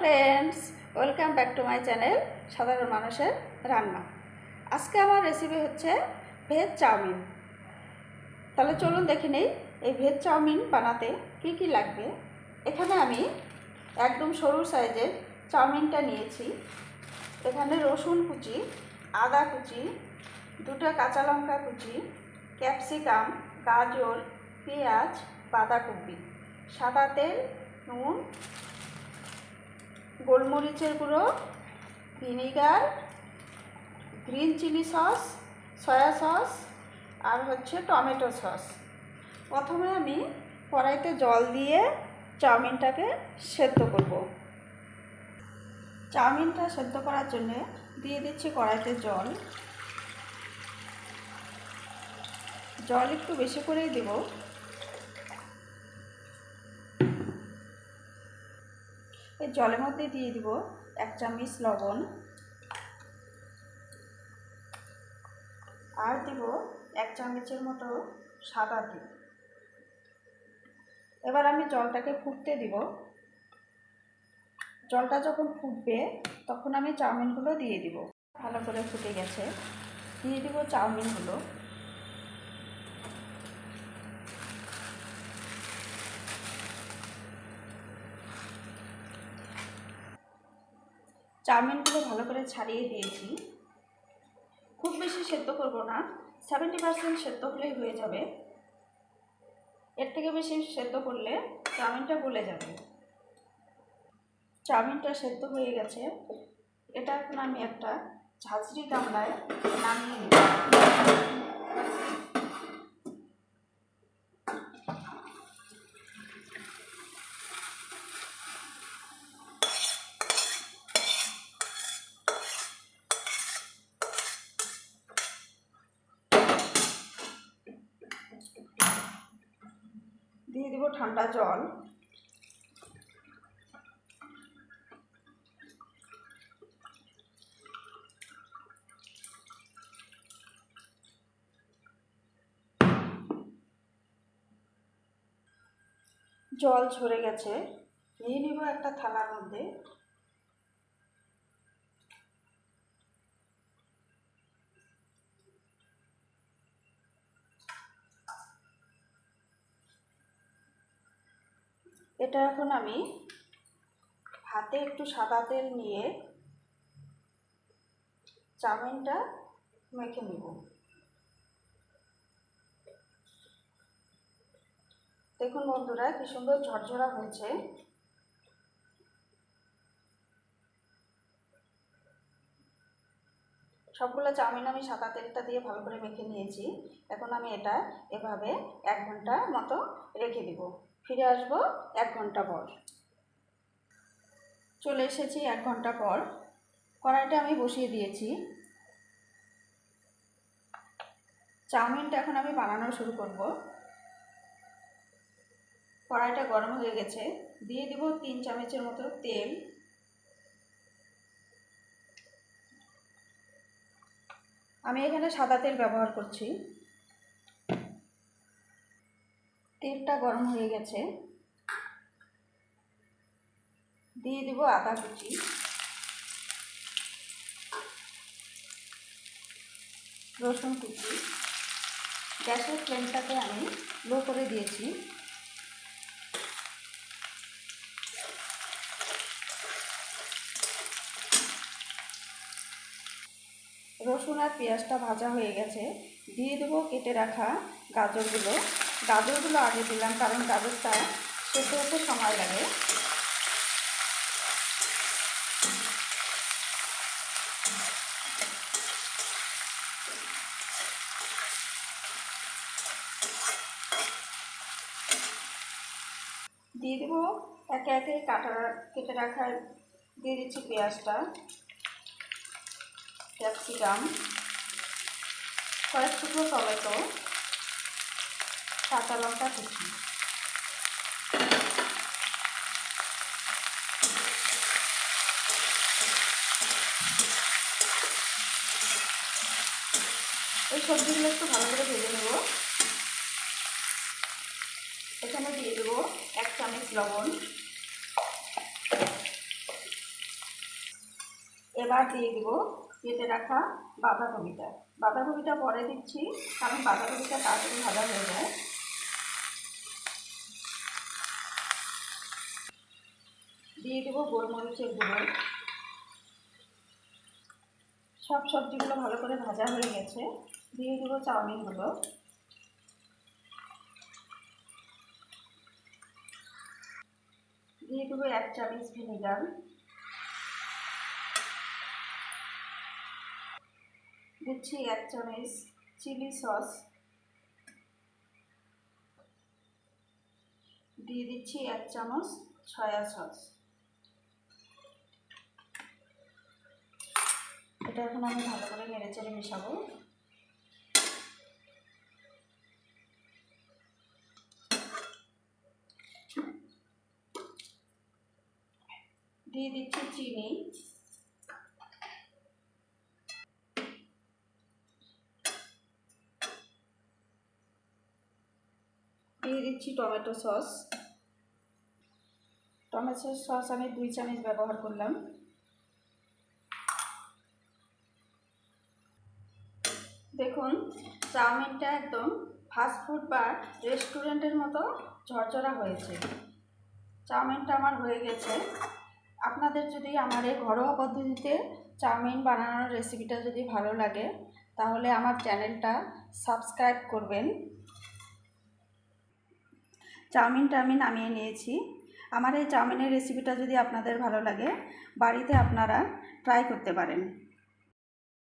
Friends, welcome back to my channel সাধারণ মানুষের রান্না। আজকে আমার রেসিপি হচ্ছে ভেজ চাউমিন। তাহলে চলুন দেখে নেই এই ভেজ চাউমিন বানাতে কি কি লাগবে। এখানে আমি একদম সরু সাইজের চাউমিনটা নিয়েছি। এখানে রসুন কুচি, আদা কুচি, দুটো কাঁচা লঙ্কা কুচি, ক্যাপসিকাম, গাজর, পেঁয়াজ, বাঁধাকপি, সাদা তেল, নুন, গোলমরিচের গুঁড়ো, vinegar, green chilli sauce, soya sauce আর হচ্ছে টমেটো সস। প্রথমে আমি কড়াইতে জল দিয়ে চাউমিনটাকে সেদ্ধ করব। চাউমিনটা সেদ্ধ করার জন্যে দিয়ে দিচ্ছি কড়াইতে জল। জল একটু বেশি করেই দেব। এই জলের মধ্যে দিয়ে দিব 1 চামচ লবণ আর দিব 1 চামচের মতো সাদা তেল। এবার আমি জলটাকে ফুটতে দিব। জলটা যখন ফুটবে তখন আমি চাউমিনগুলো দিয়ে দিব। ভালো করে ফুটে গেছে, দিয়ে দিব চাউমিনগুলো। চাউমিনগুলো ভালো করে ছাড়িয়ে দিয়েছি। খুব বেশি সেদ্ধ করব না, 70% সেদ্ধ হলেই হয়ে যাবে। এর থেকে বেশি সেদ্ধ করলে চাউমিনটা গলে যাবে। চাউমিনটা সেদ্ধ হয়ে গেছে। এটা এখন আমি একটা ঝাঁঝরি গামলায় নামিয়ে নিব। দিয়ে দিব ঠান্ডা জল। জল ঝরে গেছে, নিয়ে নিব একটা থালার মধ্যে। এটা এখন আমি হাতে একটু সাদা তেল নিয়ে চাউমিনটা মেখে নিব। দেখুন বন্ধুরা, কি সুন্দর ঝরঝরা হয়েছে। সবগুলো চাউমিন আমি সাদা তেলটা দিয়ে ভালো করে মেখে নিয়েছি। এখন আমি এটা এভাবে 1 ঘন্টা মতো রেখে দিব। ফিরে আসবো 1 ঘন্টা পর। চলে এসেছি 1 ঘন্টা পর। কড়াইটা আমি বসিয়ে দিয়েছি। চাউমিনটা এখন আমি বানানো শুরু করব। কড়াইটা গরম হয়ে গেছে, দিয়ে দিব 3 চামচের মতো তেল। আমি এখানে সাদা তেল ব্যবহার করছি। তেলটা গরম হয়ে গেছে, দিয়ে দিব আদা কুচি, রসুন কুচি। গ্যাসের ফ্লেমটাকে আমি লো করে দিয়েছি। রসুন আর পেঁয়াজটা ভাজা হয়ে গেছে, দিয়ে দেবো কেটে রাখা গাজরগুলো। গাজরগুলো আগে দিলাম কারণ গাজরটা সেদ্ধ হতে সময় লাগে। দিয়ে দেবো একে একে কেটে রাখা, দিয়ে দিচ্ছি পেঁয়াজটা, ক্যাপসিকাম, কয়েক টুকরো টমেটো, কাঁচা লঙ্কা কুচি। এই সবজিগুলো একটু ভালো করে ভেজে নেব। এখানে দিয়ে দেবো 1 চামচ লবণ, এবার দিয়ে দিব কেটে রাখা বাঁধাকপিটা। বাঁধাকপিটা পরে দিচ্ছি, কারণ বাঁধাকপিটা তাড়াতাড়ি ভাজা হয়ে যায়। দিয়ে দেব গোলমরিচের গুঁড়ো। সব সবজিগুলো ভালো করে ভাজা হয়ে গেছে। দিয়ে দেব চাউমিনগুলো। দিয়ে দেবো 1 চামচ ভিনেগার। দিচ্ছি 1 চামচ চিলি সস। দিয়ে দিচ্ছি 1 চামচ সয়া সস। এটা এখন আমি ভালো করে নেড়েচেড়ে মেশাবো। দিয়ে দিচ্ছি চিনি। দিয়ে দিচ্ছি টমেটো সস। টমেটো সস আমি 2 চামচ ব্যবহার করলাম। দেখুন চাউমিনটা একদম ফাস্টফুড বা রেস্টুরেন্টের মতো ঝরঝরা হয়েছে। চাউমিনটা আমার হয়ে গেছে। আপনাদের যদি আমার এই ঘরোয়া পদ্ধতিতে চাউমিন বানানোর রেসিপিটা যদি ভালো লাগে, তাহলে আমার চ্যানেলটা সাবস্ক্রাইব করবেন। চাউমিনটা আমি নামিয়ে নিয়েছি। আমার এই চাউমিনের রেসিপিটা যদি আপনাদের ভালো লাগে, বাড়িতে আপনারা ট্রাই করতে পারেন।